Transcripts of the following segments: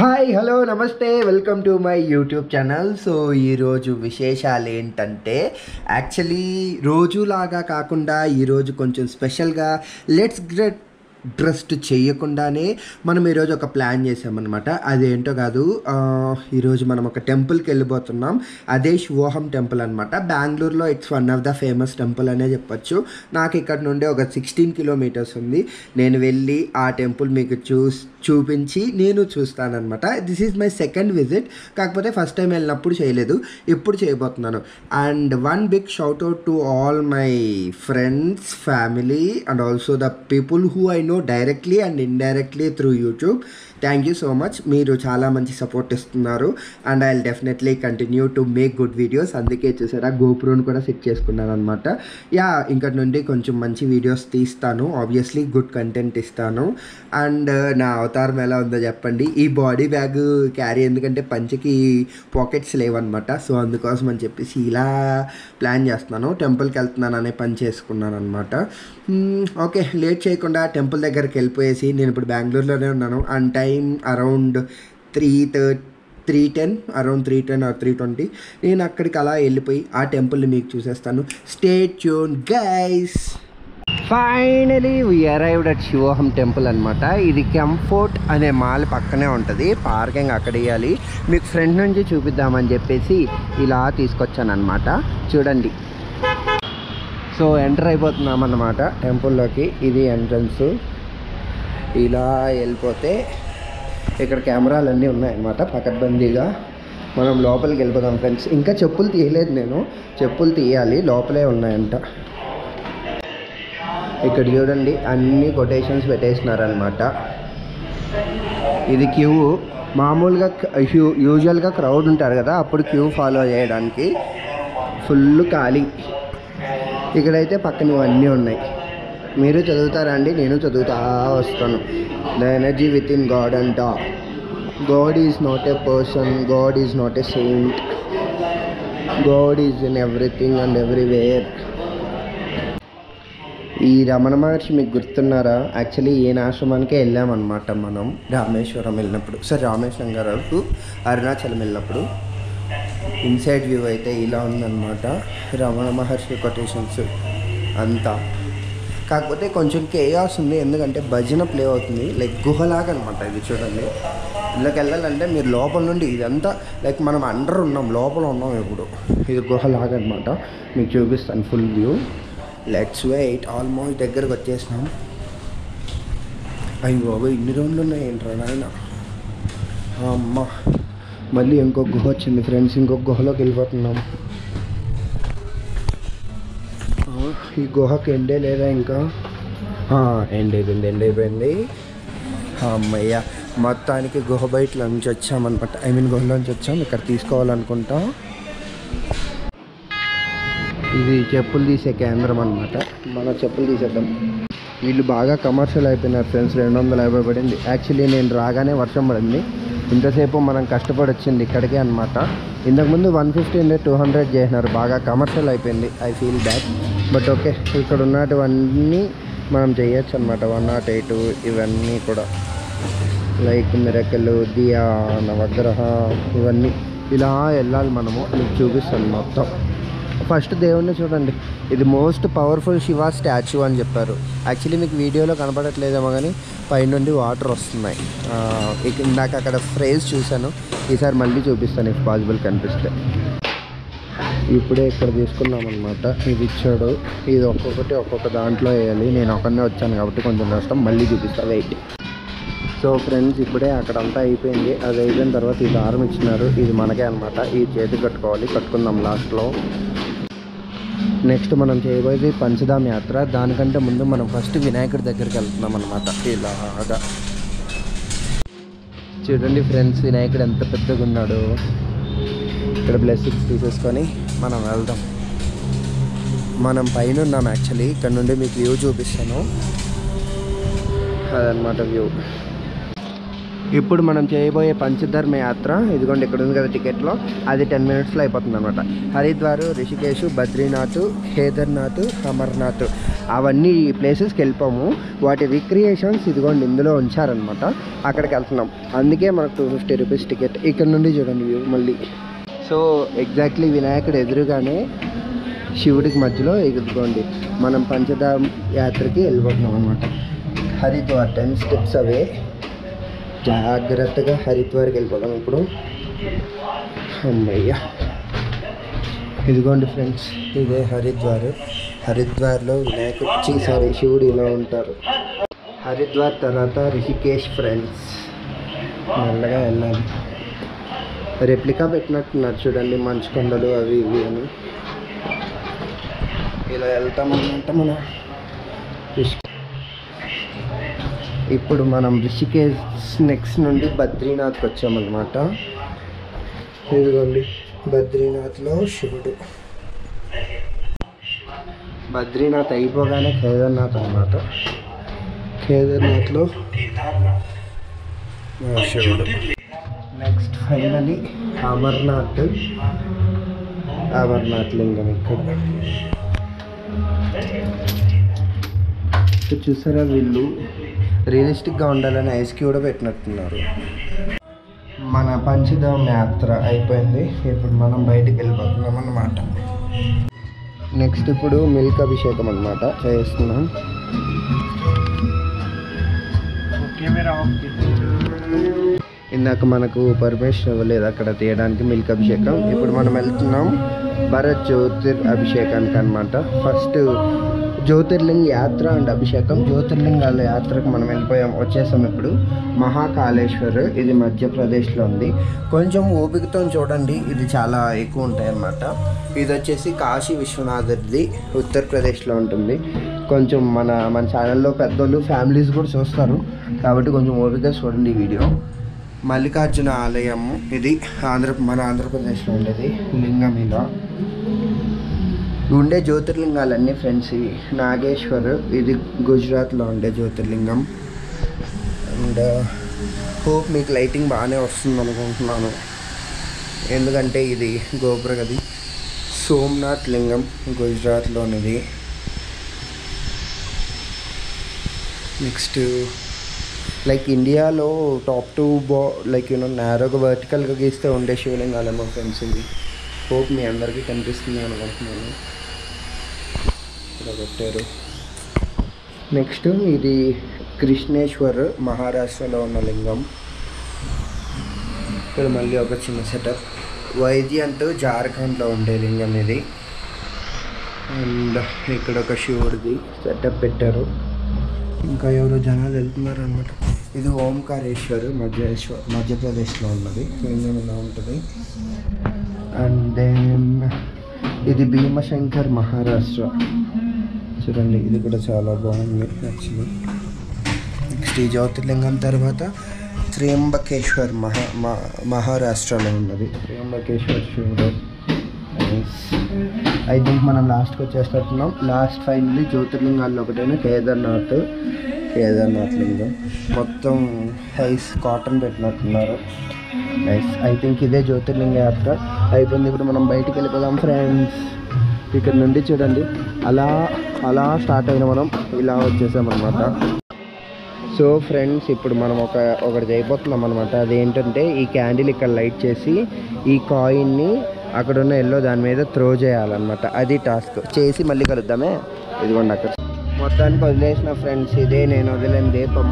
Hi hello నమస్తే welcome to my YouTube channel. So ఈరోజు విశేషాలు ఏంటంటే యాక్చువల్లీ రోజులాగా కాకుండా ఈరోజు కొంచెం స్పెషల్గా లెట్స్ గెట్ డ్రెస్డ్ చేయకుండానే మనం ఈరోజు ఒక ప్లాన్ చేసామన్నమాట. అదేంటో కాదు, ఈరోజు మనం ఒక టెంపుల్కి వెళ్ళిపోతున్నాం. అదే శివోహం టెంపుల్ అనమాట. బెంగళూరులో it's one of the famous temple అనే చెప్పొచ్చు. నాకు ఇక్కడ నుండి ఒక 16 కిలోమీటర్స్ ఉంది. నేను వెళ్ళి ఆ టెంపుల్ మీకు చూపించి నేను చూస్తానన్నమాట. This is my second visit. కాకపోతే ఫస్ట్ టైం వెళ్ళినప్పుడు చేయలేదు, ఇప్పుడు చేయబోతున్నాను. And one big shout out to all my friends, family and also the people who I know directly and indirectly through YouTube. Thank you so much. మీరు చాలా మంచి support ఇస్తున్నారు and I will definitely continue to make good videos. అందుకే చూసారా గోప్రోని కూడా set చేసుకున్నాను అనమాట. Yeah, ఇక్కడ నుండి కొంచెం మంచి వీడియోస్ తీస్తాను, ఆబ్వియస్లీ గుడ్ కంటెంట్ ఇస్తాను. అండ్ నా అవతారం ఎలా ఉందో చెప్పండి. ఈ బాడీ బ్యాగ్ క్యారీ ఎందుకంటే పంచకి పాకెట్స్ లేవన్నమాట. సో అందుకోసం అని చెప్పేసి ఇలా ప్లాన్ చేస్తున్నాను. టెంపుల్కి వెళ్తున్నాను అనే పని చేసుకున్నాను అనమాట. ఓకే, లేట్ చేయకుండా టెంపుల్ దగ్గరికి వెళ్ళిపోయేసి, నేను ఇప్పుడు బెంగళూరులోనే ఉన్నాను and time around 3:10 around 3:10 or 3:20. నేను అక్కడికి అలా వెళ్ళిపోయి ఆ టెంపుల్ని మీకు చూసేస్తాను. Stay tune guys. Finally we arrived at Shivoham temple అనమాట. ఇది కంఫర్ట్ అనే మాల్ పక్కనే ఉంటుంది. పార్కింగ్ అక్కడ ఇవ్వాలి. మీకు ఫ్రంట్ నుంచి చూపిద్దామని చెప్పేసి ఇలా తీసుకొచ్చాను అనమాట. చూడండి. సో ఎంటర్ అయిపోతున్నాం అన్నమాట టెంపుల్లోకి. ఇది ఎంట్రన్స్. ఇలా వెళ్ళిపోతే ఇక్కడ కెమెరాలు ఉన్నాయన్నమాట పకడ్బందీగా. మనం లోపలికి వెళ్ళిపోదాం ఫ్రెండ్స్. ఇంకా చెప్పులు తీయలేదు నేను, చెప్పులు తీయాలి. లోపలే ఉన్నాయంట. ఇక్కడ చూడండి అన్ని కొటేషన్స్ పెట్టేసినారనమాట. ఇది క్యూ. మామూలుగా యూజువల్గా క్రౌడ్ ఉంటారు కదా, అప్పుడు క్యూ ఫాలో చేయడానికి. ఫుల్ ఖాళీ. ఇక్కడైతే పక్కన ఇవన్నీ ఉన్నాయి. మీరు చదువుతారా అండి? నేను చదువుతా వస్తాను. The energy within God అంట. God is not a person, God is not a saint, God is in everything and everywhere. ఈ రమణ మహర్షి మీకు గుర్తున్నారా? యాక్చువల్లీ ఈయన ఆశ్రమానికే వెళ్ళామన్నమాట మనం రామేశ్వరం వెళ్ళినప్పుడు. రామేశ్వరం గారు అరుణాచలం వెళ్ళినప్పుడు. ఇన్సైడ్ వ్యూ అయితే ఇలా ఉందన్నమాట. రమణ మహర్షి కొటేషన్స్ అంతా. కాకపోతే కొంచెం కేయాస్ ఉంది, ఎందుకంటే భజన ప్లే అవుతుంది. లైక్ గుహలాగా అనమాట. ఇది చూడండి. ఇళ్ళకి వెళ్ళాలంటే మీరు లోపల నుండి ఇదంతా లైక్ మనం అండర్ ఉన్నాం, లోపల ఉన్నాం. ఇప్పుడు ఇది గుహలాగా అనమాట. మీకు చూపిస్తాను full view. Let's wait. Almost దగ్గరకు వచ్చేసినాం. అయ్యి బాబు ఇన్ని రోజులు ఉన్నాయి ఏంట్రా నాయన. అమ్మ, మళ్ళీ ఇంకొక గుహ వచ్చింది ఫ్రెండ్స్. ఇంకొక గుహలోకి వెళ్ళిపోతున్నాం. ఈ గుహకి ఎండే లేదా ఇంకా? ఎండ్ అయిపోయింది. అమ్మయ్య, మొత్తానికి గుహ బయట నుంచి వచ్చామన్నమాట. గుహలోంచి వచ్చాం. ఇక్కడ తీసుకోవాలనుకుంటాం. ఇది చెప్పులు తీసే కేంద్రం అనమాట. మన చెప్పులు తీసేద్దాం. వీళ్ళు బాగా కమర్షియల్ అయిపోయినారు ఫ్రెండ్స్. 250 పడింది. యాక్చువల్లీ నేను రాగానే వర్షం పడింది. ఇంతసేపు మనం కష్టపడి వచ్చింది ఇక్కడికే అనమాట. ఇంతకుముందు 150 ఉండే 200 చేసినారు. బాగా కమర్షియల్ అయిపోయింది. I feel bad, but okay. ఇక్కడ ఉన్నటువన్నీ మనం చేయొచ్చు అనమాట. 108 ఇవన్నీ కూడా లైక్ మిరకలు, దియా, నవగ్రహ, ఇవన్నీ ఇలా వెళ్ళాలి మనము. మీకు చూపిస్తాను మొత్తం. ఫస్ట్ దేవుణ్ణి చూడండి. ఇది మోస్ట్ పవర్ఫుల్ శివ స్టాచ్యూ అని చెప్పారు. యాక్చువల్లీ మీకు వీడియోలో కనపడట్లేదేమో కానీ పైనుండి వాటర్ వస్తున్నాయి. ఇందాక అక్కడ ఫ్రేజ్ చూశాను. ఈసారి మళ్ళీ చూపిస్తాను ఇఫ్ పాసిబుల్ కనిపిస్తే. ఇప్పుడే ఇక్కడ తీసుకున్నాం అనమాట. ఇది ఇచ్చాడు. ఇది ఒక్కొక్క దాంట్లో వేయాలి. నేను ఒక్కనే వచ్చాను కాబట్టి కొంచెం కష్టం. మళ్ళీ చూపిస్తాను, వెయిట్. సో ఫ్రెండ్స్, ఇప్పుడే అక్కడంతా అయిపోయింది. అది అయిపోయిన తర్వాత ఈ దారం ఇచ్చినారు. ఇది మనకే అనమాట. ఈ చేతి కట్టుకోవాలి. కట్టుకుందాం లాస్ట్లో. నెక్స్ట్ మనం చేయబోయేది పంచధామ యాత్ర. దానికంటే ముందు మనం ఫస్ట్ వినాయకుడి దగ్గరికి వెళ్తున్నాం అనమాట. ఇలాగా చూడండి ఫ్రెండ్స్, వినాయకుడు ఎంత పెద్దగా ఉన్నాడు. ఇక్కడ బ్లెస్సింగ్స్ తీసేసుకొని మనం వెళ్దాం. మనం పైన ఉన్నాం యాక్చువల్లీ. ఇక్కడ నుండి మీకు వ్యూ చూపిస్తాను. అదనమాట వ్యూ. ఇప్పుడు మనం చేయబోయే పంచధర్మ యాత్ర ఇదిగోండి ఇక్కడ ఉంది కదా టికెట్లో, అది 10 minutesలో అయిపోతుంది అనమాట. హరిద్వార్, రిషికేశ్, బద్రీనాథ్, కేదార్నాథ్, అమర్నాథ్ అవన్నీ ప్లేసెస్కి వెళ్ళిపోము. వాటి రిక్రియేషన్స్ ఇదిగోండి ఇందులో ఉంచారనమాట. అక్కడికి వెళ్తున్నాం. అందుకే మనకు 250 rupees టికెట్. ఇక్కడ నుండి చూడండి వ్యూ మళ్ళీ. సో ఎగ్జాక్ట్లీ వినాయకుడు ఎదురుగానే శివుడికి మధ్యలో ఇదిగోండి మనం పంచధామ యాత్రకి వెళ్ళిపోతున్నాం అనమాట. హరిద్వార్ 10 steps అవే. జాగ్రత్తగా హరిద్వార్కి వెళ్ళిపోతాం ఇప్పుడు. అమ్మయ్య, ఇదిగోండి ఫ్రెండ్స్, ఇదే హరిద్వార్. హరిద్వార్లో వినాయకుడు శివుడు ఇలా ఉంటారు. హరిద్వార్ తర్వాత రిషికేశ్ ఫ్రెండ్స్. మెల్లగా వెళ్ళాలి. రెప్లికా పెట్టినట్టున్నారు చూడండి, మంచు కొండలు అవి ఇవి అని. ఇలా వెళ్తామన్నమాట మనం. ఇప్పుడు మనం రిషికేశ్ నెక్స్ట్ నుండి బద్రీనాథ్కి వచ్చామన్నమాట. ఇదిగోండి బద్రీనాథ్లో శివుడు. బద్రీనాథ్ అయిపోగానే కేదార్నాథ్ అన్నమాట. కేదార్నాథ్లో శివుడు. Next finally Amarnath. అమర్నాథ్ లింగం ఇక్కడ చూసారా. వీళ్ళు రియలిస్టిక్గా ఉండాలని ఐస్కి కూడా పెట్టినట్టున్నారు. మన పంచధామ యాత్ర అయిపోయింది. ఇప్పుడు మనం బయటికి వెళ్ళిపోతున్నాం అన్నమాట. నెక్స్ట్ ఇప్పుడు మిల్క్ అభిషేకం అన్నమాట చేస్తున్నాం. ఇందాక మనకు పర్మిషన్ ఇవ్వలేదు అక్కడ తీయడానికి మిల్క్ అభిషేకం. ఇప్పుడు మనం వెళ్తున్నాం భరత్ జ్యోతిర్ అభిషేకానికి అనమాట. ఫస్ట్ జ్యోతిర్లింగ యాత్ర అండ్ అభిషేకం. జ్యోతిర్లింగాల యాత్రకు మనం వచ్చేసాం ఇప్పుడు. మహాకాళేశ్వర్, ఇది మధ్యప్రదేశ్లో ఉంది. కొంచెం ఓపికతో చూడండి, ఇది చాలా ఎక్కువ ఉంటాయి అన్నమాట. ఇది వచ్చేసి కాశీ విశ్వనాథ్ది ఉత్తరప్రదేశ్లో ఉంటుంది. కొంచెం మన ఛానల్లో పెద్దోళ్ళు ఫ్యామిలీస్ కూడా చూస్తారు కాబట్టి కొంచెం ఓపికగా చూడండి ఈ వీడియో. మల్లికార్జున ఆలయం, ఇది మన ఆంధ్రప్రదేశ్లో ఉండేది లింగం. ఇలా ఉండే జ్యోతిర్లింగాలన్నీ ఫ్రెండ్స్ ఇవి. నాగేశ్వర్, ఇది గుజరాత్లో ఉండే జ్యోతిర్లింగం. అండ్ హోప్ మీకు లైటింగ్ బాగానే వస్తుంది అనుకుంటున్నాను, ఎందుకంటే ఇది గోపురగది. సోమనాథ్ లింగం గుజరాత్లోనిది. నెక్స్ట్ లైక్ ఇండియాలో టాప్ 2 లైక్ నేరోగా వర్టికల్గా గీస్తే ఉండే శివలింగాలేమో ఫ్రెండ్స్ ఇవి. హోప్ మీ అందరికీ కనిపిస్తుంది అనుకుంటున్నాను. ఇలా పెట్టారు. నెక్స్ట్ ఇది కృష్ణేశ్వర్, మహారాష్ట్రలో ఉన్న లింగం. ఇక్కడ మళ్ళీ ఒక చిన్న సెటప్. వైద్యంతో జార్ఖండ్లో ఉండే లింగం ఇది. అండ్ ఇక్కడ ఒక శివుడిది సెటప్ పెట్టారు. ఇంకా ఎవరో జనాలు వెళ్తున్నారు అనమాట. ఇది ఓంకారేశ్వర్, మధ్యప్రదేశ్లో ఉన్నది. లింగం ఇలా ఉంటుంది. అండ్ దెన్ ఇది భీమశంకర్, మహారాష్ట్ర. చూడండి ఇది కూడా చాలా బాగుంది యాక్చువల్లీ. నెక్స్ట్ ఈ జ్యోతిర్లింగం తర్వాత త్రయంబకేశ్వర్, మహారాష్ట్రలో ఉన్నది. త్రయంబకేశ్వర్ శివుడు. ఐ థింక్ మనం లాస్ట్కి వచ్చేస్తున్నాం. లాస్ట్ ఫైనల్లీ జ్యోతిర్లింగాల్లో ఒకటైనా కేదార్నాథ్ లింగం. మొత్తం ఐస్ కాటన్ పెట్టినట్టున్నారు. ఐ థింక్ ఇదే జ్యోతిర్లింగ యాత్ర అయిపోయింది. ఇప్పుడు మనం బయటికి వెళ్ళిపోదాం ఫ్రెండ్స్. ఇక్కడ నుండి చూడండి అలా స్టార్ట్ అయిన మనం ఇలా వచ్చేసామన్నమాట. సో ఫ్రెండ్స్ ఇప్పుడు మనం ఒకటి చేయబోతున్నాం అనమాట. అదేంటంటే ఈ క్యాండిల్ ఇక్కడ లైట్ చేసి ఈ కాయిన్ని అక్కడున్న ఎల్లో దాని మీద త్రో చేయాలన్నమాట. అది టాస్క్. చేసి మళ్ళీ కలుద్దామే. ఇదిగోండి అక్కడ మొత్తానికి వదిలేసిన ఫ్రెండ్స్. ఇదే నేను వదిలేని దీపం.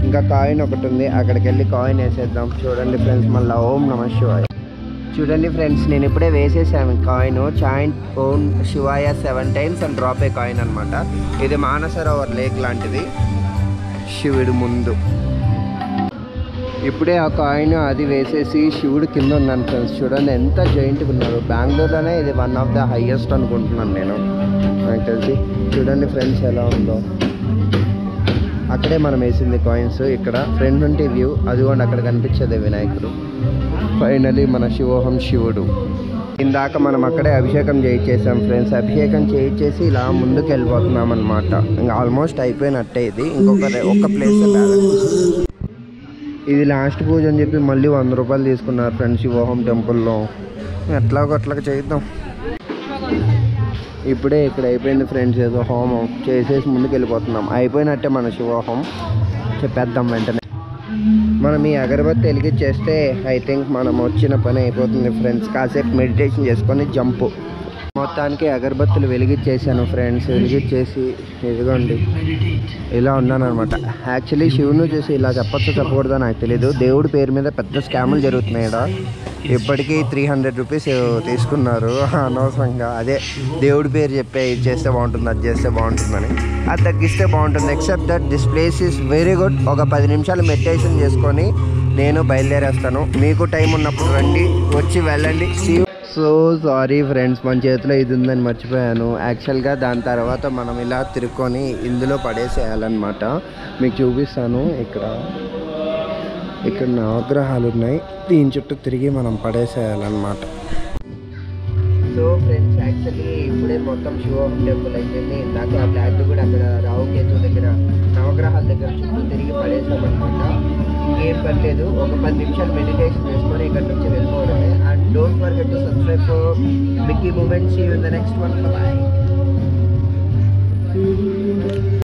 ఇంకా కాయిన్ ఒకటి ఉంది, అక్కడికి వెళ్ళి కాయిన్ వేసేద్దాం. చూడండి ఫ్రెండ్స్, మళ్ళీ ఓం నమ శివాయ. చూడండి ఫ్రెండ్స్, నేను ఇప్పుడే వేసేసాను కాయిన్. చాయింట్ ఓం శివాయ 7 times and drop A coin అనమాట. ఇది మానసరోవర్ లేక్ లాంటిది శివుడు ముందు. ఇప్పుడే ఆ కాయిన్ అది వేసేసి శివుడు కింద ఉన్నాను ఫ్రెండ్స్. చూడండి ఎంత జాయింట్గా ఉన్నారు. బెంగళూరులోనే ఇది 1 of the highest అనుకుంటున్నాను నేను, నాకు తెలిసి. చూడండి ఫ్రెండ్స్ ఎలా ఉందో. అక్కడే మనం వేసింది కాయిన్స్. ఇక్కడ ఫ్రంట్ నుండి వ్యూ అదిగోండి, అక్కడ కనిపించేది వినాయకుడు. ఫైనలీ మన శివోహం శివుడు. ఇందాక మనం అక్కడే అభిషేకం చేయించేసాం ఫ్రెండ్స్. అభిషేకం చేయించేసి ఇలా ముందుకు వెళ్ళిపోతున్నాం అనమాట. ఇంకా ఆల్మోస్ట్ అయిపోయినట్టే. ఇది ఒక్క ప్లేస్ బ్యాలెన్స్. ఇది లాస్ట్ పూజ అని చెప్పి మళ్ళీ 100 రూపాయలు తీసుకున్నారు ఫ్రెండ్స్ శివోహం టెంపుల్లో. ఎట్లాగో అట్లాగ చేద్దాం. ఇప్పుడే ఇక్కడ అయిపోయింది ఫ్రెండ్స్, ఏదో హోమం చేసేసి ముందుకు వెళ్ళిపోతున్నాం. అయిపోయినట్టే మన శివోహం, చెప్పేద్దాం వెంటనే. మనం ఈ అగరబత్తి వెలిగించేస్తే ఐ థింక్ మనం వచ్చిన పని అయిపోతుంది ఫ్రెండ్స్. కాసేపు మెడిటేషన్ చేసుకొని జంపు. మొత్తానికి అగరబత్తులు వెలిగించేసాను ఫ్రెండ్స్. వెలిగించేసి ఇదిగోండి ఇలా ఉన్నాను అనమాట. యాక్చువల్లీ శివుని చూసి ఇలా చెప్పొచ్చో చెప్పకూడదో నాకు తెలీదు. దేవుడి పేరు మీద పెద్ద స్కాములు జరుగుతున్నాయి ఇక్కడ. ఇప్పటికీ 300 రూపీస్ తీసుకున్నారు అనవసరంగా. అదే దేవుడి పేరు చెప్పే ఇది చేస్తే బాగుంటుంది, అది చేస్తే బాగుంటుందని. అది తగ్గిస్తే బాగుంటుంది. Except that this place is very good. ఒక 10 నిమిషాలు మెడిటేషన్ చేసుకొని నేను బయలుదేరేస్తాను. మీకు టైం ఉన్నప్పుడు రండి, వచ్చి వెళ్ళండి. సో సారీ ఫ్రెండ్స్, మన చేతిలో ఇది ఉందని మర్చిపోయాను. యాక్చువల్గా దాని తర్వాత మనం ఇలా తిరుక్కొని ఇందులో పడేసేయాలన్నమాట. మీకు చూపిస్తాను. ఇక్కడ నవగ్రహాలు ఉన్నాయి, దీని చుట్టూ తిరిగి మనం పడేసేయాలన్నమాట. సో ఫ్రెండ్స్, యాక్చువల్లీ ఇప్పుడే మొత్తం శివోహం టెంపుల్ అయిపోయింది. ఇందాక ఆ బ్లాక్ కూడా అక్కడ రావుకేతు దగ్గర నవగ్రహాల దగ్గర చుట్టూ తిరిగి పడేసామన్నమాట. ఇంకేం పర్లేదు, ఒక 10 నిమిషాలు మెడిటేషన్ చేసుకొని ఇక్కడ నుంచి వెళ్ళిపోవడమే. And don't forget to subscribe for Mickey moments. See you in the next one. By.